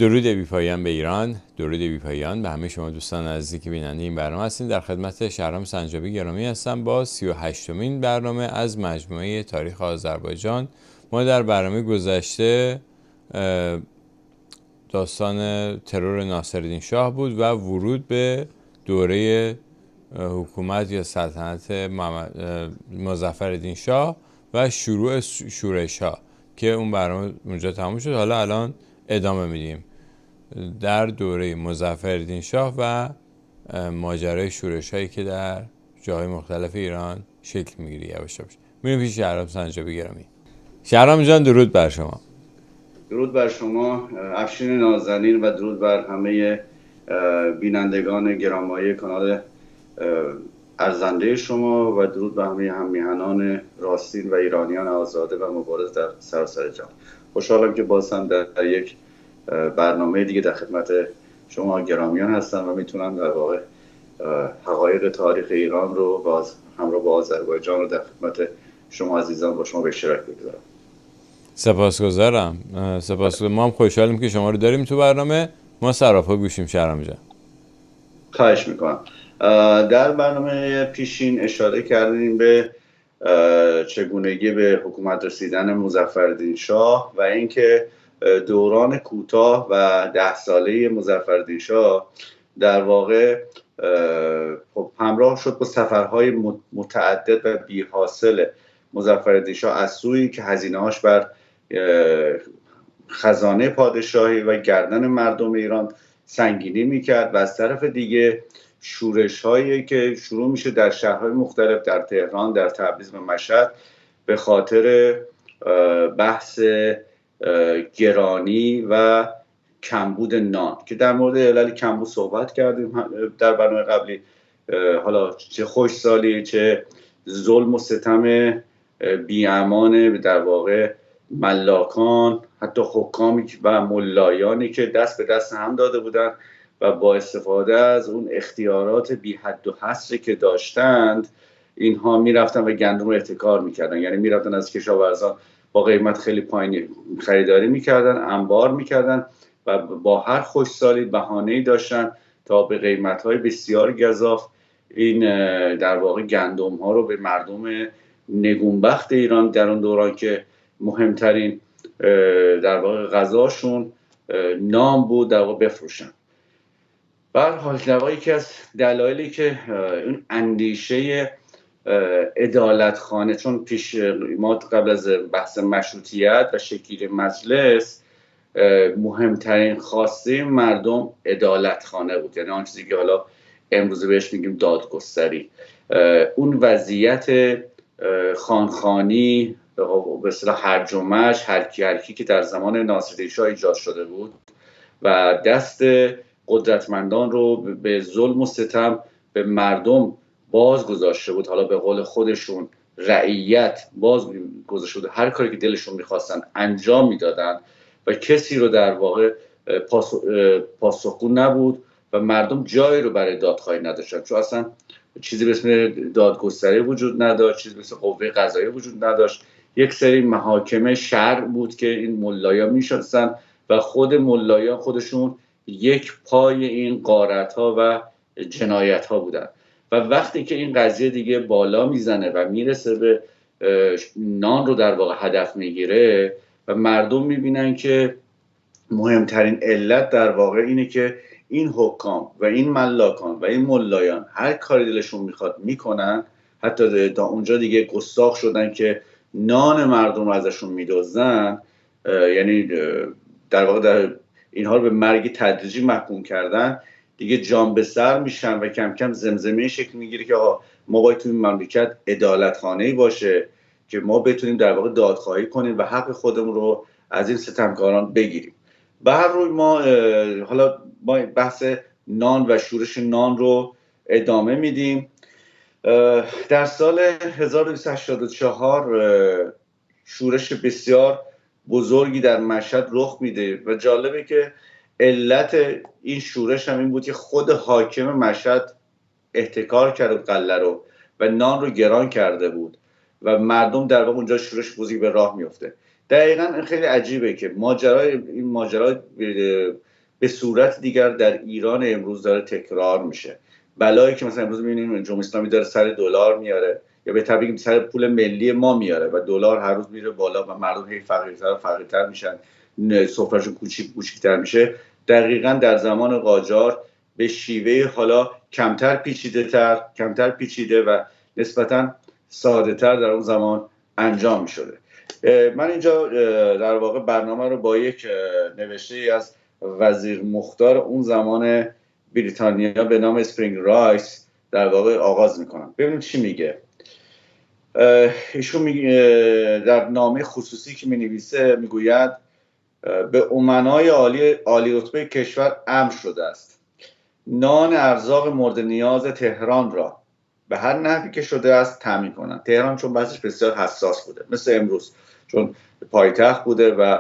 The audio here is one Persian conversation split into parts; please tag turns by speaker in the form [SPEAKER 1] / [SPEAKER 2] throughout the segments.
[SPEAKER 1] درود بی پایان به ایران، درود بی پایان به همه شما دوستان عزیزی که بیننده این برنامه هستین. در خدمت شهرام سنجابی گرامی هستم با 38مین برنامه از مجموعه تاریخ آذربایجان. ما در برنامه گذشته داستان ترور ناصرالدین شاه بود و ورود به دوره حکومت یا سلطنت مظفرالدین شاه و شروع شورش‌ها که اون برنامه اونجا تموم شد. حالا الان ادامه میدیم در دوره مظفرالدین شاه و ماجرای شورش‌هایی که در جاهای مختلف ایران شکل میگیره. یواش یواش میریم پیش شهرام سنجابی گرامی. شهرام جان درود بر شما.
[SPEAKER 2] درود بر شما افشین نازنین و درود بر همه بینندگان گرانمایه کانال ارزنده شما و درود به همه هممیهنان راستین و ایرانیان آزاده و مبارز در سراسر جهان. خوشحالم که باز هم در یک برنامه دیگه در خدمت شما گرامیان هستم و میتونم در واقع حقایق تاریخ ایران رو باز همراه با آذربایجان رو در خدمت شما عزیزان با شما به اشتراک بگذارم.
[SPEAKER 1] سپاسگزارم. ما هم خوشحالیم که شما رو داریم تو برنامه. ما سراپا گوشیم شهرام جان.
[SPEAKER 2] خواهش میکنم. در برنامه پیشین اشاره کردیم به چگونگی به حکومت رسیدن مظفرالدین شاه و اینکه دوران کوتاه و 10 ساله مظفرالدین شاه در واقع همراه شد با سفرهای متعدد و بی‌حاصل مظفرالدین شاه از سویی که هزینه‌هاش بر خزانه پادشاهی و گردن مردم ایران سنگینی میکرد و از طرف دیگه شورش هایی که شروع میشه در شهرهای مختلف، در تهران، در تبریز و مشهد، به خاطر بحث گرانی و کمبود نان که در مورد علل کمبود صحبت کردیم در برنامه قبلی. حالا چه خوشسالی چه ظلم و ستم بی‌امان در واقع ملاکان، حتی حکامی و ملایانی که دست به دست هم داده بودند و با استفاده از اون اختیارات بی حد و حصری که داشتند اینها میرفتن و گندم رو احتکار میکردن. یعنی میرفتن از کشاورزان با قیمت خیلی پایینی خریداری میکردن، انبار میکردن و با هر خوشسالی بهانه‌ای داشتن تا به قیمت‌های بسیار گزاف این در واقع گندم ها رو به مردم نگونبخت ایران در اون دوران که مهمترین در واقع غذاشون نان بود در واقع بفروشن. به هر حال در واقع یکی از دلایلی که اون اندیشه عدالتخانه، چون پیش ما قبل از بحث مشروطیت و شکل مجلس مهمترین خواسته مردم عدالتخانه بود، یعنی آن چیزی که حالا امروز بهش میگیم دادگستری. اون وضعیت خانخانی به اصطلاح هرج و مرج، هرکی که در زمان ناصرالدین شاه ایجاد شده بود و دست قدرتمندان رو به ظلم و ستم به مردم باز گذاشته بود. حالا به قول خودشون رعیت باز گذاشته بود، هر کاری که دلشون میخواستن انجام میدادن و کسی رو در واقع پاسخگو نبود و مردم جایی رو برای دادخواهی نداشتن، چون اصلا چیزی به اسم دادگستری وجود نداشت، چیزی به اسم قوه قضاییه وجود نداشت. یک سری محاکم شرع بود که این ملایا میشستن و خود ملایا خودشون یک پای این غارت‌ها و جنایت‌ها بودن. و وقتی که این قضیه دیگه بالا میزنه و میرسه به نان رو در واقع هدف میگیره و مردم میبینن که مهمترین علت در واقع اینه که این حکام و این ملاکان و این ملایان هر کاری دلشون میخواد میکنن، حتی تا اونجا دیگه گستاخ شدن که نان مردم رو ازشون میدزدن. یعنی در واقع در اینها رو به مرگ تدریجی محکوم کردن. دیگه جان به سر میشن و کم کم زمزمه شکل میگیره که آقا ما باید توی مملکت عدالتخانه‌ای باشه که ما بتونیم در واقع دادخواهی کنیم و حق خودمون رو از این ستمکاران بگیریم. به هر روی ما حالا بحث نان و شورش نان رو ادامه میدیم. در سال 1284 شورش بسیار بزرگی در مشهد رخ میده و جالبه که علت این شورش هم این بود که خود حاکم مشهد احتکار کرده بود قلعه رو و نان رو گران کرده بود و مردم در واقع اونجا شورش بزرگی به راه میفته. دقیقا خیلی عجیبه که این ماجرا به صورت دیگر در ایران امروز داره تکرار میشه. بلایی که مثلا امروز می‌بینیم جمهوری اسلامی داره سر دلار میاره، یا به تعبیر سر پول ملی ما میاره و دلار هر روز میره بالا و مردم هی فقیرتر و فقیرتر میشن، سفرهشون کوچیک‌تر میشه. دقیقاً در زمان قاجار به شیوه حالا کمتر پیچیده و نسبتاً ساده‌تر در اون زمان انجام شده. من اینجا در واقع برنامه رو با یک نوشته از وزیر مختار اون زمان بریتانیا به نام اسپرینگ رایس در واقع آغاز میکنم. ببینیم چی میگه. ایشون در نامه خصوصی که مینویسه میگوید به امنای عالی رتبه کشور امر شده است نان ارزاق مورد نیاز تهران را به هر نحوی که شده است تامین کنند. تهران چون بحثش بسیار حساس بوده، مثل امروز، چون پایتخت بوده و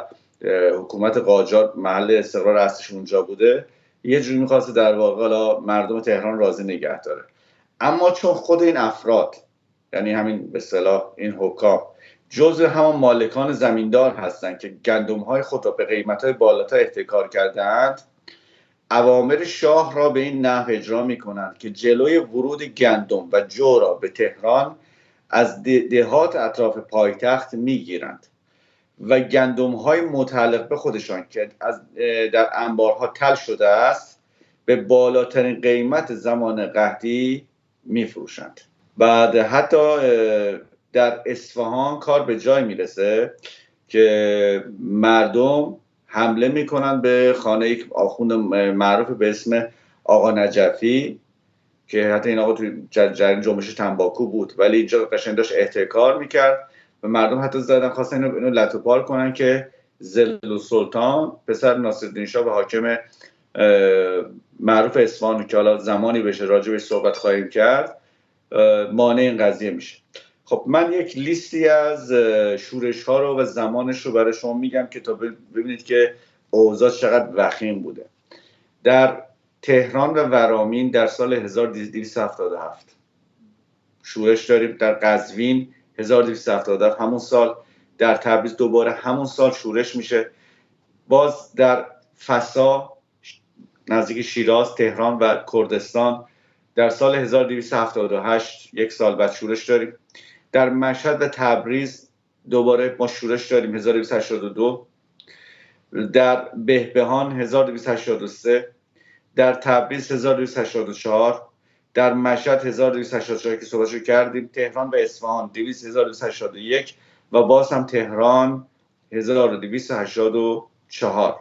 [SPEAKER 2] حکومت قاجار محل استقرار اصلیش اونجا بوده، یه جوری می‌خواسته در واقع مردم تهران راضی نگه داره. اما چون خود این افراد، یعنی همین به اصطلاح این حکام، جزء همان مالکان زمیندار هستند که گندم‌های خود را به قیمت‌های بالاتر احتکار کرده‌اند، اوامر شاه را به این نحو اجرا می‌کنند که جلوی ورود گندم و جو را به تهران از دهات اطراف پایتخت می‌گیرند و گندم‌های متعلق به خودشان که در انبارها تل شده است به بالاترین قیمت زمان قحطی می‌فروشند. بعد حتی در اصفهان کار به جای میرسه که مردم حمله میکنن به خانه یک آخوند معروف به اسم آقا نجفی که حتی این آقا توی جریان جنبش تنباکو بود، ولی اینجا قشنگ داشت احتکار میکرد و مردم حتی زدن خواستن اینو لطوپار کنن که ضلع‌السلطان پسر ناصرالدین شاه و حاکم معروف اصفهان که حالا زمانی بشه راجع بهش صحبت خواهیم کرد مانع این قضیه میشه. خب من یک لیستی از شورش ها رو و زمانش رو برای شما میگم که تا ببینید که اوضاع چقدر وخیم بوده. در تهران و ورامین در سال 1277 شورش داریم، در قزوین 1277 همون سال، در تبریز دوباره همون سال شورش میشه، باز در فسا نزدیک شیراز، تهران و کردستان در سال 1278 یک سال بعد شورش داریم. در مشهد و تبریز دوباره ما شورش داریم 1282. در بهبهان 1283. در تبریز 1284. در مشهد 1284 که صحبتشو کردیم. تهران و اصفهان 1281 و باز هم تهران 1284.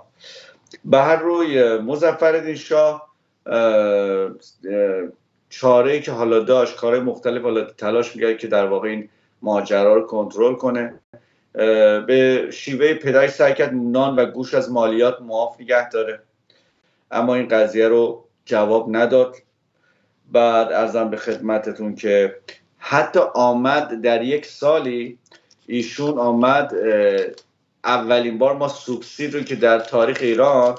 [SPEAKER 2] به هر روی مظفرالدین شاه چاره‌ای که حالا داشت، کارهای مختلف حالا تلاش می‌کرد که در واقع این ماجرا رو کنترل کنه. به شیوه پدرش سعی کرد نان و گوشت از مالیات معاف نگه داره، اما این قضیه رو جواب نداد. بعد عرضم به خدمتتون که حتی آمد در یک سالی ایشون آمد اولین بار ما سوبسید رو که در تاریخ ایران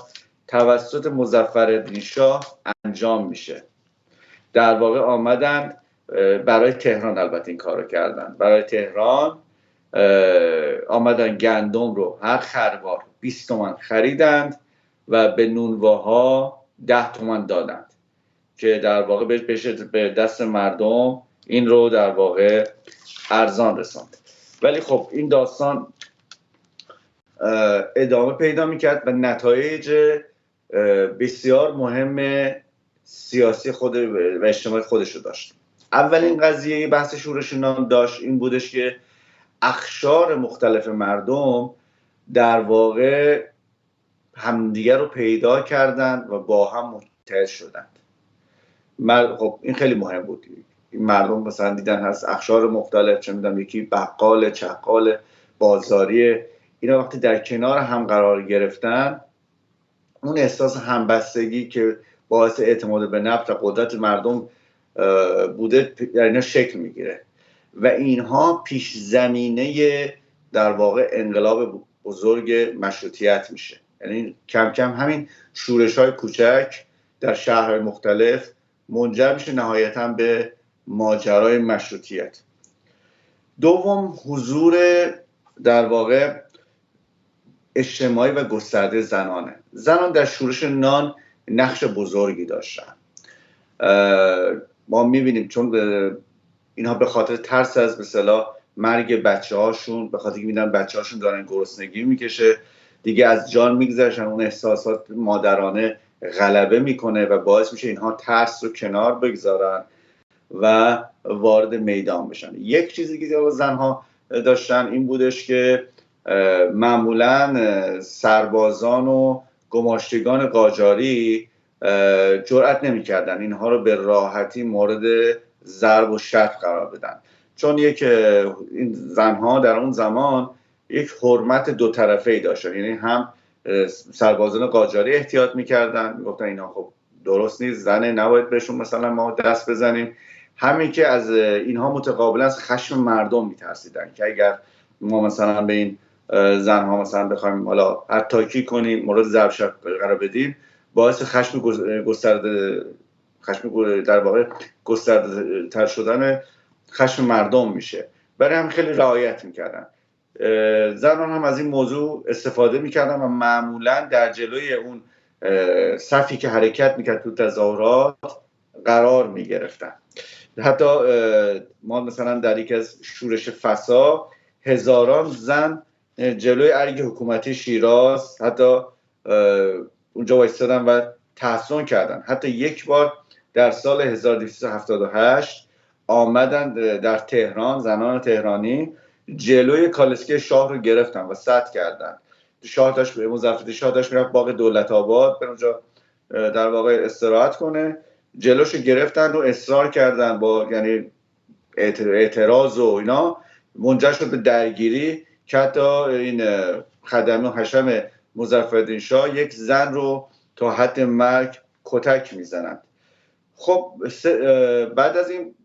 [SPEAKER 2] توسط مظفرالدین شاه انجام میشه، در واقع آمدن برای تهران، البته این کار رو کردن برای تهران، آمدن گندم رو هر خروار 20 تومن خریدند و به نونواها 10 تومن دادند که در واقع به دست مردم این رو در واقع ارزان رساند. ولی خب این داستان ادامه پیدا میکرد و نتایج بسیار مهم سیاسی خود و اجتماعی خودش رو داشت. اولین قضیه بحث شورش نان داشت این بودش که اقشار مختلف مردم در واقع همدیگر رو پیدا کردند و با هم متحد شدند. خب این خیلی مهم بود. این مردم مثلا دیدن هست اقشار مختلف، چه میدونم یکی بقال، چقال، بازاری، اینا وقتی در کنار هم قرار گرفتن، اون احساس همبستگی که باعث اعتماد به نفس و قدرت مردم بوده در اینا شکل میگیره و اینها پیش زمینه در واقع انقلاب بزرگ مشروطیت میشه. یعنی کم کم همین شورش های کوچک در شهرهای مختلف منجر میشه نهایتاً به ماجرای مشروطیت. دوم، حضور در واقع اجتماعی و گسترده زنانه. زنان در شورش نان نقش بزرگی داشتن. ما میبینیم چون اینها به خاطر ترس از به اصطلاح مرگ بچه هاشون، به خاطر که میدونن بچه هاشون دارن گرسنگی میکشه، دیگه از جان میگذرشن، اون احساسات مادرانه غلبه میکنه و باعث میشه اینها ترس رو کنار بگذارن و وارد میدان بشن. یک چیزی که زنها داشتن این بودش که معمولا سربازان و گماشتگان قاجاری جرأت نمی‌کردن اینها رو به راحتی مورد ضرب و شتم قرار بدن، چون این زنها در اون زمان یک حرمت دو طرفه‌ای داشتن. یعنی هم سربازان قاجاری احتیاط می‌کردن، میگفتن اینا خب درست نیست، زنه، نباید بهشون مثلا ما دست بزنیم. همین که از اینها متقابلا از خشم مردم میترسیدن که اگر ما مثلا به این زنها مثلا بخوایم حالا اتاکی کنیم، مورد ضرب شتم قرار بدیم، باعث خشم در واقع گسترده تر شدن خشم مردم میشه. برای هم خیلی رعایت میکردن. زنان هم از این موضوع استفاده میکردن و معمولا در جلوی اون صفی که حرکت میکرد تو تظاهرات قرار میگرفتن. حتی ما مثلا در یکی از شورش فسا هزاران زن جلوی ارگ حکومتی شیراز حتی اونجا وایستادن و تحصن کردن. حتی یک بار در سال 1278 آمدن در تهران، زنان تهرانی جلوی کالسکه شاه رو گرفتن و سد کردن. مظفرالدین شاه داشت میرفت باغ دولت آباد به اونجا در واقع استراحت کنه، جلوش گرفتن و اصرار کردن با یعنی اعتراض و اینا، منجر شد به درگیری که حتی این خدمه و حشم مظفرالدین شاه یک زن رو تا حد مرگ کتک میزنند. خب بعد از این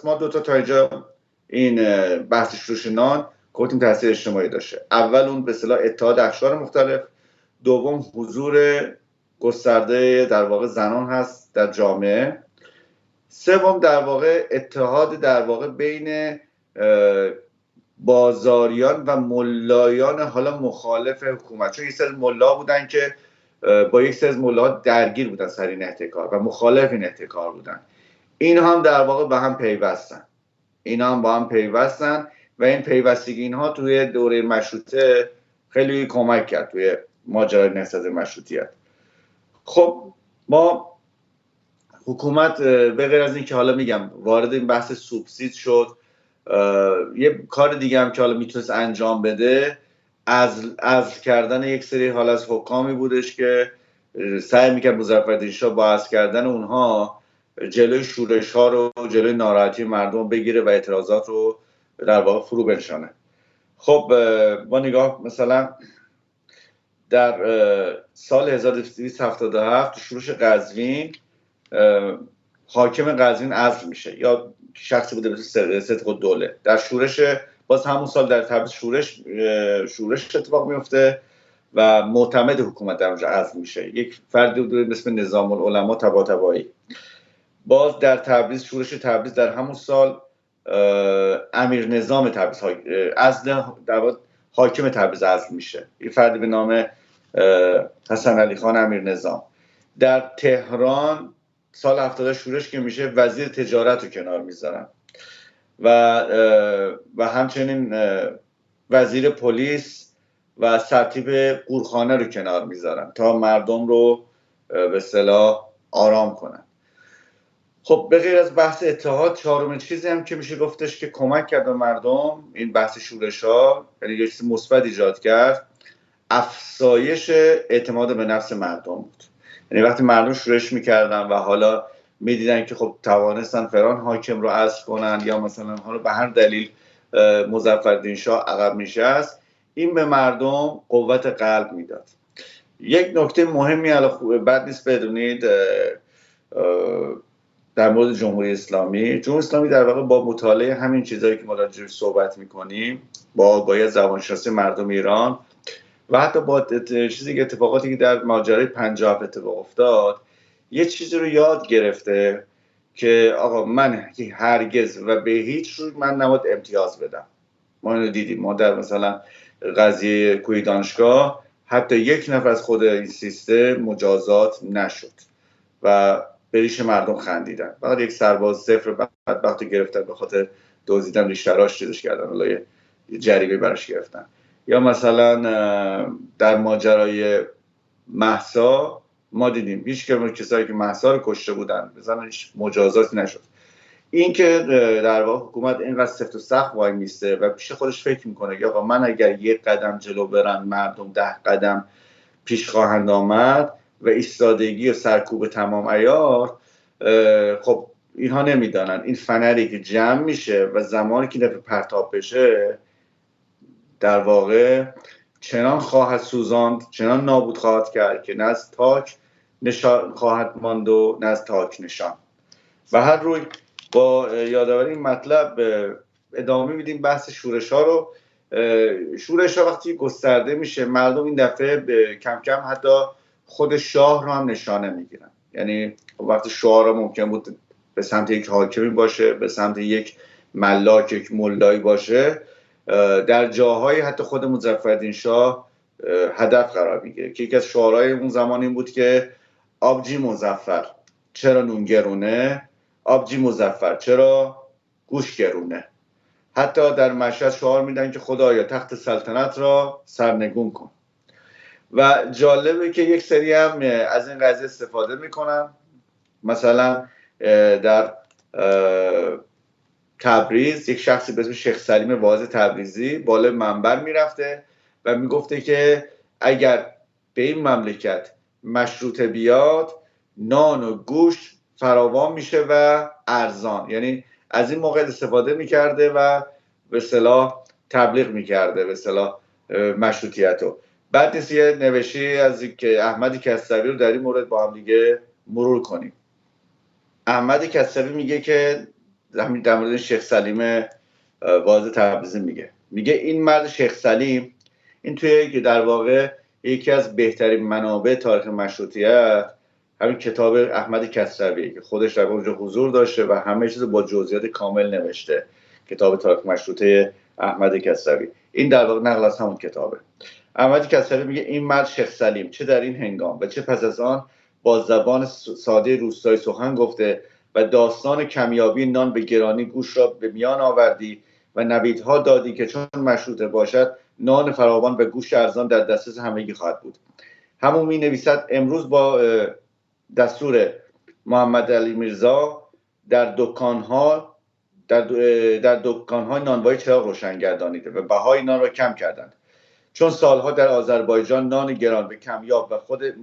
[SPEAKER 2] ما دو تا اینجا این بحث شورش نان گفتیم تاثیر اجتماعی داشته. اول اون به اصطلاح اتحاد اقشار مختلف، دوم حضور گسترده در واقع زنان هست در جامعه، سوم در واقع اتحاد در واقع بین بازاریان و ملایان حالا مخالف حکومت، چون یک سری ملا بودن که با یک سری ملا درگیر بودن سر این احتکار و مخالف این احتکار بودن. این هم در واقع به هم پیوستن و این پیوستگی اینها توی دوره مشروطه خیلی کمک کرد توی ماجرای نهضت مشروطیت. خب ما حکومت به غیر از این که حالا میگم وارد این بحث سوبسید شد، یه کار دیگه هم که حالا میتونست انجام بده عزل کردن یک سری حال از حکامی بودش که سعی میکرد مظفرالدین شاه با عزل کردن اونها جلوی شورش ها رو، جلوی ناراحتی مردم بگیره و اعتراضات رو در واقع فرو بنشانه. خب با نگاه مثلا در سال 1277 شورش قزوین حاکم قزوین عزل میشه یا شخصی بوده به اسم صدق الدوله. در شورش باز همون سال در تبریز شورش اتفاق میفته و معتمد حکومت در اونجا عزل میشه، یک فردی بوده به اسم نظام العلما طباطبایی. باز در تبریز شورش تبریز در همون سال امیر نظام تبریز عزل در واقع حاکم تبریز عزل میشه، یک فردی به نام حسن علی خان امیر نظام. در تهران سال 70 شورش که میشه وزیر تجارت رو کنار میذارن و همچنین وزیر پلیس و سرتیپ قورخانه رو کنار میذارن تا مردم رو به اصطلاح آرام کنن. خب به غیر از بحث اتحاد، چهارمین چیزی هم که میشه گفتش که کمک کرد به مردم این بحث شورش ها، یعنی یک چیز مثبت ایجاد کرد، افزایش اعتماد به نفس مردم بود. یعنی وقتی مردم شورش میکردن و حالا میدیدن که خب توانستن فلان حاکم رو عزل کنن یا مثلا حالا به هر دلیل مظفرالدین شاه عقب نشست، این به مردم قوت قلب میداد. یک نکته مهمی بد نیست بدونید در مورد جمهوری اسلامی در واقع با مطالعه همین چیزایی که ما راجعش صحبت میکنیم، با آگاهی از زبانشناسی مردم ایران و حتی با چیزی که اتفاقاتی که در ماجرای 57 اتفاق افتاد، یه چیزی رو یاد گرفته که آقا من هرگز و به هیچ روی من نباید امتیاز بدم. ما اینو دیدیم، ما در مثلا قضیه کوی دانشگاه حتی یک نفر از خود این سیستم مجازات نشد و به ریش مردم خندیدن. فقط یک سرباز صفر بدبخت گرفتن به خاطر دزدیدن ریشتراش چیزش کردن، حالا یه جریمه براش گرفتن. یا مثلا در ماجرای مهسا ما دیدیم هیچ کسایی که مهسا رو کشته بودن بزنن هیچ مجازاتی نشد. این که در واقع حکومت اینقدر سفت و سخت وای میسته و پیش خودش فکر میکنه که آقا من اگر یک قدم جلو برم مردم 10 قدم پیش خواهند آمد و ایستادگی و سرکوب تمام عیار، خب اینها نمیدانن این فنری که جمع میشه و زمانی که دفعه پرتاب بشه در واقع چنان خواهد سوزاند، چنان نابود خواهد کرد که نه از تاک نشان خواهد ماند و نه از تاک نشان. و هر روی با یادآوری این مطلب ادامه میدیم بحث شورش ها رو. شورش ها وقتی گسترده میشه مردم این دفعه کم کم حتی خود شاه رو هم نشانه میگیرن. یعنی وقتی شعار ممکن بود به سمت یک حاکمی باشه، به سمت یک ملاک، یک ملایی باشه، در جاهای حتی خود مظفرالدین شاه هدف قرار میگیره که یکی از شعارهای اون زمان این بود که آبجی مظفر چرا نون گرونه، آبجی مظفر چرا گوش گرونه. حتی در مشهد شعار میدن که خدایا تخت سلطنت را سرنگون کن. و جالبه که یک سری هم از این قضیه استفاده میکنن. مثلا در تبریز یک شخصی به اسم شیخ سلیم واعظ تبریزی بالای منبر میرفته و میگفته که اگر به این مملکت مشروطه بیاد نان و گوشت فراوان میشه و ارزان. یعنی از این موقع استفاده میکرده و به اصطلاح تبلیغ میکرده به اصطلاح مشروطیتو. بعد نیست یه نوشته از که احمد کسروی رو در این مورد با هم دیگه مرور کنیم. احمد کسروی میگه که در مورد شیخ سلیم واعظ تبریزی میگه این مرد شیخ سلیم این توی در واقع یکی از بهترین منابع تاریخ مشروطیت همین کتاب احمد کسروی که خودش در اونجا حضور داشته و همه چیز با جزئیات کامل نوشته، کتاب تاریخ مشروطه احمد کسروی، این در واقع نقل از همون کتابه. احمد کسروی میگه این مرد شیخ سلیم چه در این هنگام و چه پس از آن با زبان ساده روستایی سخن گفته و داستان کمیابی نان به گرانی گوش را به میان آوردی و نویدها دادی که چون مشروطه باشد نان فراوان و گوشت ارزان در دسترس همگی خواهد بود. همون می نویسد امروز با دستور محمد علی میرزا در دکانها نانوایی چراغ روشن گردانیده و بهای نان را کم کردند. چون سالها در آذربایجان نان گران به کمیاب و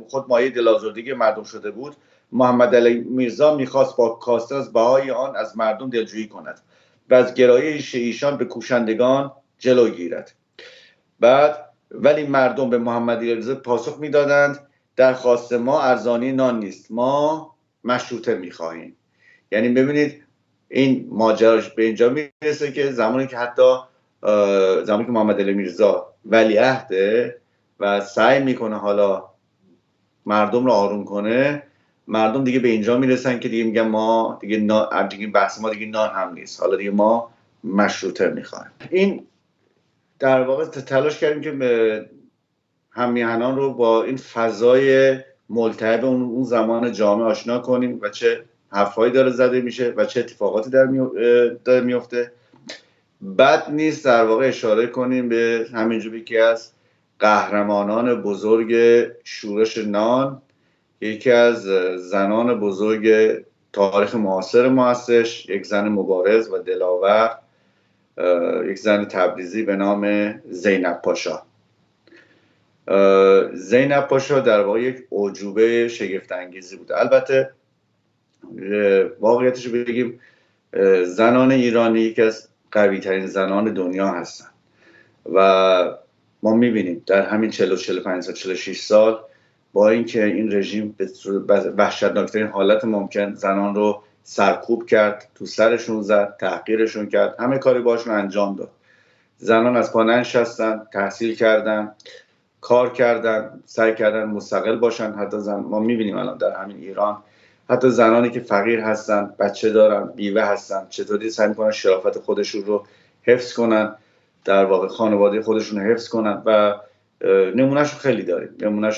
[SPEAKER 2] خود مایه دلازردگی مردم شده بود، محمد علی میرزا میخواست با کاستن از بهای آن از مردم دلجویی کند و از گرایش ایشان به کوشندگان جلو گیرد. بعد ولی مردم به محمد علی میرزا پاسخ میدادند درخواست ما ارزانی نان نیست، ما مشروطه میخواهیم. یعنی ببینید این ماجراش به اینجا میرسه که زمانی که محمد علی میرزا ولیعهده و سعی میکنه حالا مردم رو آروم کنه، مردم دیگه به اینجا میرسن که دیگه میگن ما دیگه بحث ما دیگه نان هم نیست، حالا دیگه ما مشروطه میخوایم. این در واقع تلاش کردیم که هممیهنان رو با این فضای ملتهب اون زمان جامعه آشنا کنیم و چه حرفایی داره زده میشه و چه اتفاقاتی داره میفته. بد نیست در واقع اشاره کنیم به همینجوری که از قهرمانان بزرگ شورش نان، یکی از زنان بزرگ تاریخ معاصر ما هستش، یک زن مبارز و دلاور، یک زن تبریزی به نام زینب پاشا. زینب پاشا در واقع یک اعجوبه شگفت انگیزی بود. البته واقعیتش رو بگیم زنان ایرانی یکی از قوی ترین زنان دنیا هستن و ما میبینیم در همین 40-45 سال 46 سال با اینکه این رژیم به وحشتناکترین حالت ممکن زنان رو سرکوب کرد، تو سرشون زد، تحقیرشون کرد، همه کاری باشون انجام داد. زنان از پا ننشستن، تحصیل کردن، کار کردن، سعی کردن مستقل باشن. حتی ما میبینیم الان در همین ایران حتی زنانی که فقیر هستن، بچه دارن، بیوه هستن، چطوری سعی میکنن شرافت خودشون رو حفظ کنن در واقع خانواده خودشون رو حفظ کنن و نمونهشو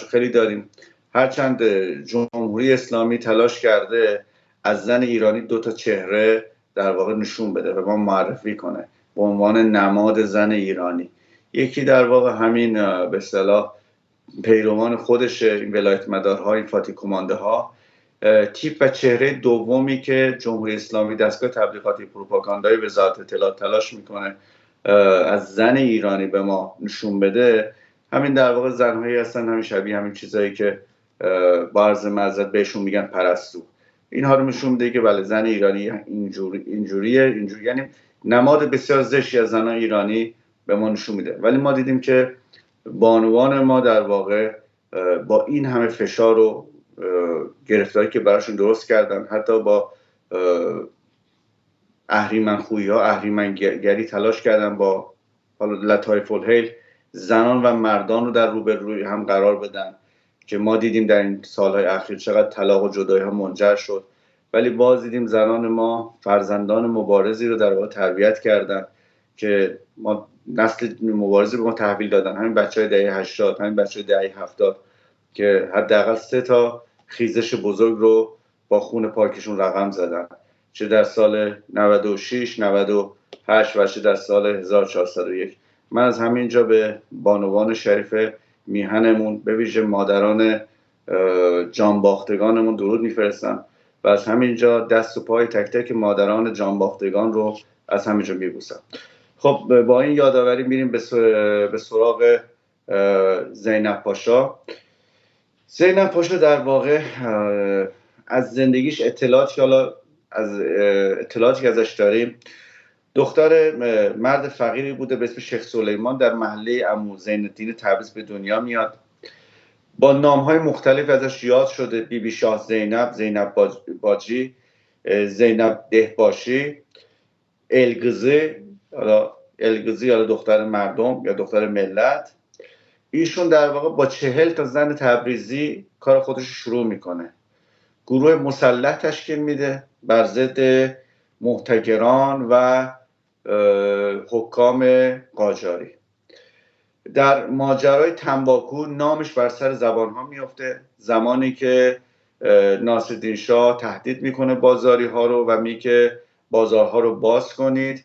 [SPEAKER 2] خیلی داریم. هرچند جمهوری اسلامی تلاش کرده از زن ایرانی 2 تا چهره در واقع نشون بده و ما معرفی کنه به عنوان نماد زن ایرانی. یکی در واقع همین به اصطلاح پیروان خودشه، این ولایت مدارها، این فاتی کمانده ها. تیپ و چهره دومی که جمهوری اسلامی دستگاه تبلیغاتی پروپاگاندای وزارت اطلاعات تلاش میکنه از زن ایرانی به ما نشون بده، همین در واقع زنهایی هستن، همین شبیه همین چیزایی که با عرض معذرت بهشون میگن پرستو. اینها رو نشون میده که بله زن ایرانی اینجوریه، یعنی نماد بسیار زشتی از زنان ایرانی به ما نشون میده. ولی ما دیدیم که بانوان ما در واقع با این همه فشار و گرفتاری که براشون درست کردن، حتی با اهریمنخویی ها، اهریمنگری تلاش کردن با لطایف الحیل زنان و مردان رو در روبروی هم قرار بدن که ما دیدیم در این سالهای اخیر چقدر طلاق و جدایی ها منجر شد. ولی باز دیدیم زنان ما فرزندان مبارزی رو در واقع تربیت کردن که ما نسل مبارزی به ما تحویل دادن، همین بچهای دهه 80، همین بچهای دهه 70 که حداقل 3 تا خیزش بزرگ رو با خون پاکشون رقم زدن، چه در سال 96 98 و چه در سال 1401. من از همینجا به بانوان شریف میهنمون، به ویژه مادران جانباختگانمون درود میفرستم و از همینجا دست و پای تک تک مادران جانباختگان رو از همینجا میبوسم. خب با این یادآوری میریم به سراغ زینب پاشا. زینب پاشا در واقع از زندگیش اطلاعاتی که ازش داریم، دختر مرد فقیری بوده به اسم شیخ سلیمان در محله عمو زین الدین تبریز به دنیا میاد. با نام‌های مختلف ازش یاد شده: بیبی شاه زینب، زینب باجی، زینب دهباشی، الگزی یا دختر مردم یا دختر ملت. ایشون در واقع با 40 تا زن تبریزی کار خودش شروع میکنه. گروه مسلح تشکیل میده بر ضد محتکران و حکام قاجاری. در ماجرای تنباکو نامش بر سر زبانها میفته، زمانی که ناصرالدین شاه تهدید میکنه بازاری ها رو و میگه بازارها رو باز کنید.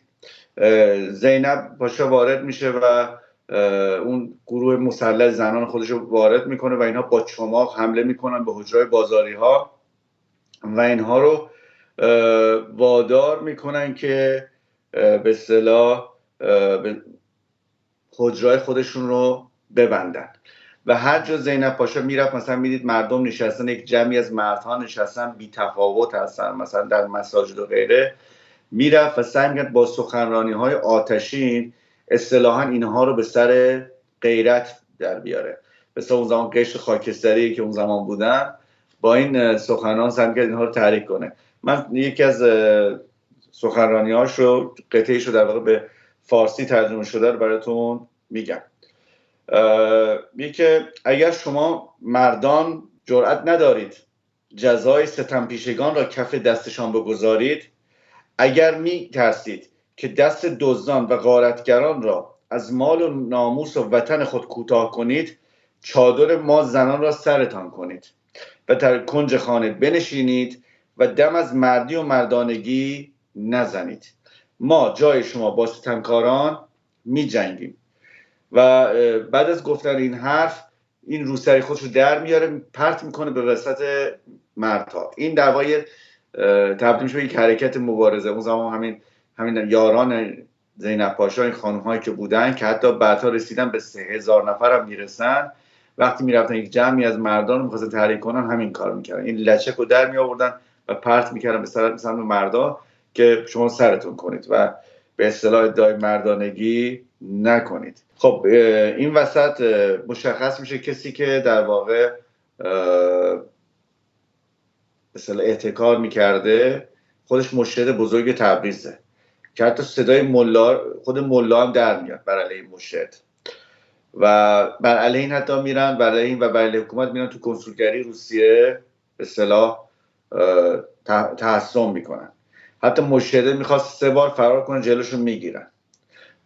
[SPEAKER 2] زینب پاشا وارد میشه و اون گروه مسلح زنان خودش رو وارد میکنه و اینها با چماق حمله میکنن به حجرهای بازاری ها و اینها رو وادار میکنن که به اصطلاح حجرهای خودشون رو ببندن. و هر جا زینب پاشا میرفت، مثلا میدید مردم نشستن، یک جمعی از مردها نشستن بی تفاوت هستن، مثلا در مساجد و غیره، میرفت و سعی میکرد با سخنرانی های آتشین اصطلاحاً اینها رو به سر غیرت در بیاره. مثلا اون زمان قشر خاکستری که اون زمان بودن، با این سخنان سعی میکرد اینها رو تحریک کنه. من یکی از سخنرانی هاشو، قطعه‌ایش رو در واقع به فارسی ترجمه شده رو براتون میگم. میگه اگر شما مردان جرأت ندارید جزای ستمپیشگان را کف دستشان بگذارید، اگر می ترسید که دست دزدان و غارتگران را از مال و ناموس و وطن خود کوتاه کنید، چادر ما زنان را سرتان کنید و در کنج خانه بنشینید و دم از مردی و مردانگی نزنید. ما جای شما با ستمکاران می جنگیم. و بعد از گفتن این حرف، این روسری خودش رو در میاره، پرت میکنه به وسط مردها. این دعوای تبدیل میشه به یک حرکت مبارزه. اون زمان همین یاران زینب پاشا، این خانم هایی که بودن که حتی بعدها رسیدن به 3000 نفر هم میرسن، وقتی میرفتن یک جمعی از مردان رو میخواستن تحریک کنن، همین کار میکردن، این لچک رو در میآوردن و پرت میکردن به سمت مردا که شما سرتون کنید و به اصطلاح ادعای مردانگی نکنید. خب این وسط مشخص میشه کسی که در واقع مثلا احتکار میکرده خودش مشهد بزرگ تبریزه که حتی صدای خود ملا هم در میاد بر علیه مشهد و بر علیه این حتی میرن، بر علیه حکومت میرن تو کنسولگری روسیه به اصطلاح تحصن میکنن. حتی مشهد میخواست 3 بار فرار کنه، جلوشو میگیرن.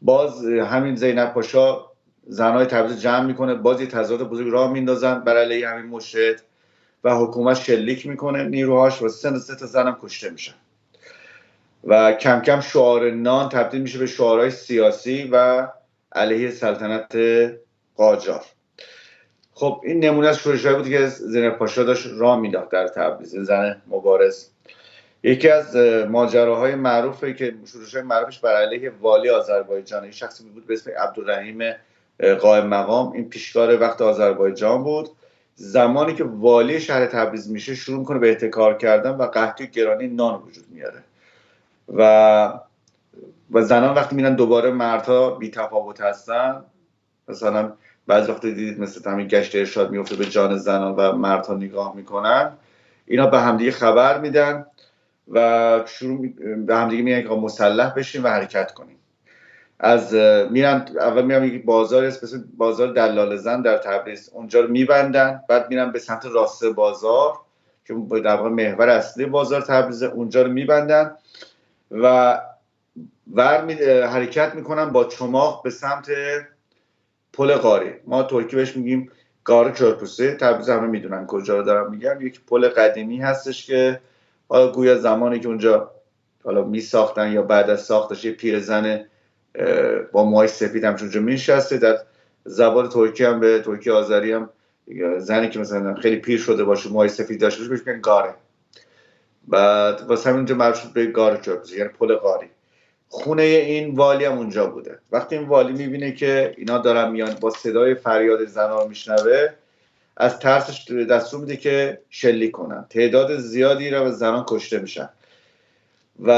[SPEAKER 2] باز همین زینب پاشا زنای تبریز جمع میکنه، باز یه تضاد بزرگ راه میندازن بر علیه همین مرشد و حکومت شلیک میکنه نیروهاش و 3 تا زنم کشته میشن و کم کم شعار نان تبدیل میشه به شعارهای سیاسی و علیه سلطنت قاجار. خب این نمونه از شورش‌هایی بود که زینب پاشا داشت راه مینداخت در تبریز، زن مبارز. یکی از ماجراهای معروفی که شورش‌های معروفش بر علیه والی آذربایجان، شخصی بود به اسم عبدالرحیم قائم مقام، این پیشکار وقت آذربایجان بود. زمانی که والی شهر تبریز میشه شروع میکنه به احتکار کردن و قحطی گرانی نان وجود میاره و زنان وقتی میرن دوباره مردها بی تفاوت هستن، مثلا بعضی وقت دیدید مثل همین گشت ارشاد میفته به جان زنان و مردها نگاه میکنن، اینا به همدیگه خبر میدن و شروع به همدیگه میگن که مسلح بشین و حرکت کنیم. اول میرن یک بازار اسم بازار دلال زن در تبریز، اونجا رو میبندن، بعد میرن به سمت راسته بازار که در واقع محور اصلی بازار تبریز، اونجا رو میبندن و حرکت میکنن با چماق به سمت پل قاری. ما ترکی بهش میگیم قاره کرپوسه، تبریز همه میدونن کجا رو دارم میگم. یک پل قدیمی هستش که حالا گویا زمانی که اونجا حالا میساختن یا بعد از ساختش یه پیرزن با موهای سفید هم اونجا میشسته. در زبان ترکی هم به ترکی آذری هم زنی که مثلا خیلی پیر شده باشه موهای سفید داشته باشه بهش میگن گاره. بعد واسه همین اونجا معروف شد به گاره کرپوسه، یعنی پل قاری. خونه این والی هم اونجا بوده. وقتی این والی میبینه که اینا دارن میان با صدای فریاد زنان رو میشنوه، از ترسش دستور میده که شلیک کنن. تعداد زیادی رو زنان کشته میشن و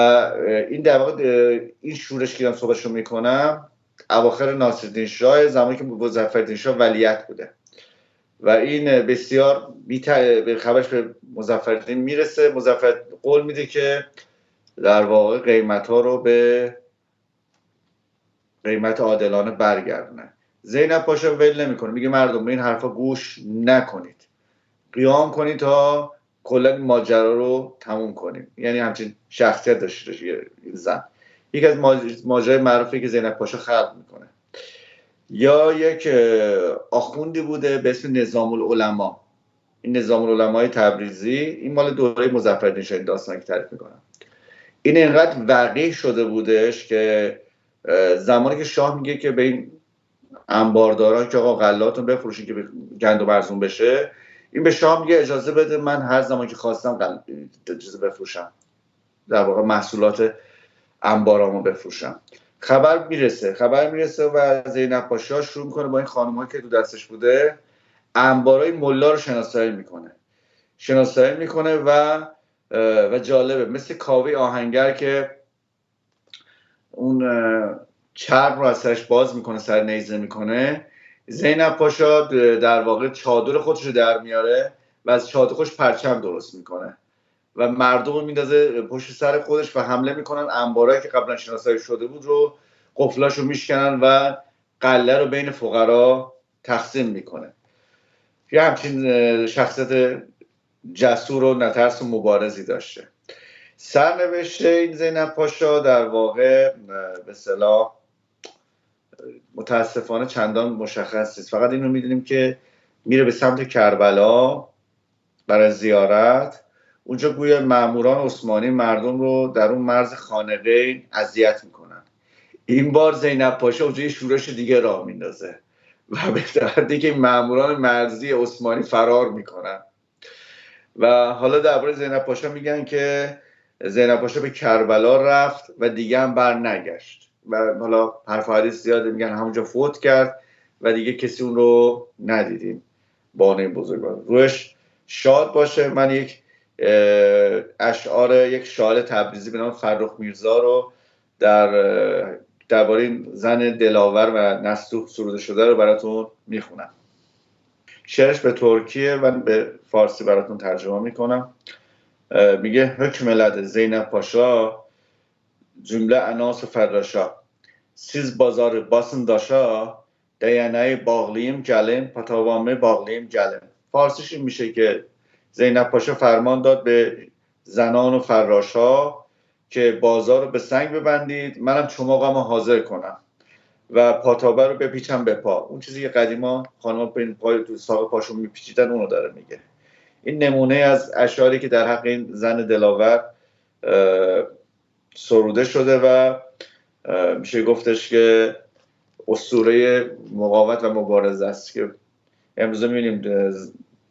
[SPEAKER 2] این در واقع این شورش که من صحبتشو میکنم اواخر ناصرالدین شاه، زمانی که مظفرالدین شاه ولیعهد بوده و این بسیار به خبرش به مظفرالدین میرسه. مظفر قول میده که در واقع قیمت ها رو به قیمت عادلانه برگردونه. زینب پاشا ول نمیکنه، میگه مردم به این حرفا گوش نکنید، قیام کنید تا کلا ماجرا رو تموم کنیم. یعنی همچین شخصیت داشته زن. یکی از ماجرای معروفی که زینب پاشا خلق میکنه. یا یک آخوندی بوده به اسم نظام العلما. این نظام العلمای تبریزی، این مال دوره مظفرالدین شاه، داستانی که تعریف میکنم. این اینقدر وقیح شده بودش که زمانی که شاه میگه که به این انبارداران که آقا غلاتون بفروشین که گندم ارزون بشه، این به شاه میگه اجازه بده من هر زمان که خواستم اجازه بفروشم، در واقع محصولات انبارامو بفروشم. خبر میرسه و زینب پاشا شروع میکنه با این خانم‌هایی که تو دستش بوده انبارای ملا رو شناسایی میکنه و جالبه مثل کاوه آهنگر که اون چرم رو از سرش باز میکنه، سر نیزه میکنه، زینب پاشا در واقع چادر خودش رو در میاره و از چادر خودش پرچم درست میکنه و مردم رو میندازه پشت سر خودش و حمله میکنن. انبارایی که قبلا شناسایی شده بود رو قفلاش رو میشکنن و قله رو بین فقرا تقسیم میکنه. یه همچین شخصیت جسور و نترس و مبارزی داشته. سرنوشت این زینب پاشا در واقع به اصطلاح متاسفانه چندان مشخص نیست. فقط اینو میدونیم که میره به سمت کربلا برای زیارت. اونجا گویا ماموران عثمانی مردم رو در اون مرز خانقین اذیت میکنن. این بار زینب پاشا اونجا یه شورش دیگه راه میندازه و به دردی که ماموران مرزی عثمانی فرار میکنن. و حالا درباره زینب پاشا میگن که زینب پاشا به کربلا رفت و دیگه هم بر نگشت و حالا حرف حدیث زیاده، میگن همونجا فوت کرد و دیگه کسی اون رو ندیدیم. بانه بزرگوار روش شاد باشه. من یک اشعار یک شاعر تبریزی به نام فرخ میرزا رو درباره این زن دلاور و نستوه سروده شده رو براتون میخونم. شعرش به ترکیه و به فارسی براتون ترجمه میکنم. میگه حکم لده زینب پاشا جمله اناس فراشا سیز بازار باسن داشا دیانه باغلیم جلم پتاوامه باغلیم جلم. فارسیش این میشه که زینب پاشا فرمان داد به زنان و فراشا که بازار رو به سنگ ببندید، منم چماقم رو حاضر کنم. و پاتابه رو بپیچم به پا. اون چیزی که قدیما خانم‌ها به پای تو ساق پاشون میپیچیدن اونو داره میگه. این نمونه از اشعاری که در حق این زن دلاور سروده شده و میشه گفتش که اسطوره مقاومت و مبارزه است که امروز می‌بینیم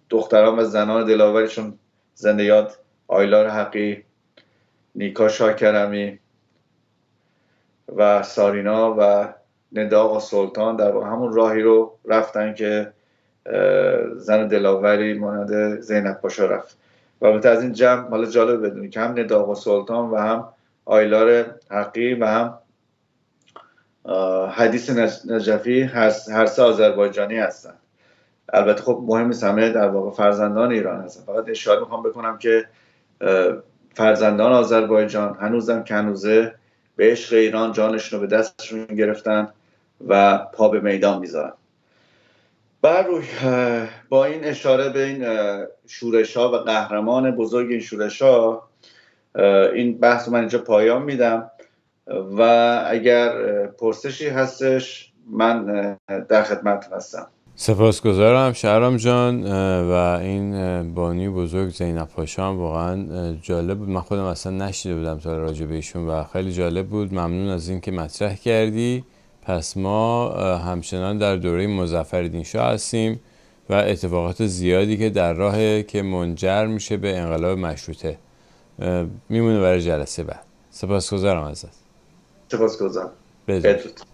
[SPEAKER 2] دختران و زنان دلاوریشون زنده یاد آیلار حقی، نیکا شاکرمی و سارینا و ندا آقا سلطان در واقع همون راهی رو رفتن که زن دلاوری مانند زینب پاشا رفت. و البته از این جمع حالا جالب بدونید که هم ندا آقا سلطان و هم آیلار حقی و هم حدیث نجفی هر سه آذربایجانی هستن. البته خب مهم نیست، همه در واقع فرزندان ایران هستن. فقط اشاره میخوام بکنم که فرزندان آذربایجان هنوزم که هنوزه به عشق ایران جانشون رو به دستشون گرفتن و پا به میدان میذارن. بر روی با این اشاره به این شورش‌ها و قهرمان بزرگ این شورش‌ها این بحث رو من اینجا پایان میدم و اگر پرسشی هستش من در خدمتتون هستم.
[SPEAKER 1] سپاسگزارم شهرام جان. و این بانی بزرگ زینب پاشا هم واقعا جالب بود. من خودم اصلا نشیده بودم تا راجع به ایشون و خیلی جالب بود. ممنون از این که مطرح کردی. پس ما همچنان در دوره مظفرالدین شاه هستیم و اتفاقات زیادی که در راه که منجر میشه به انقلاب مشروطه میمونه برای جلسه بعد. سپاسگزارم ازت.
[SPEAKER 2] سپاسگزارم.
[SPEAKER 1] بدرود.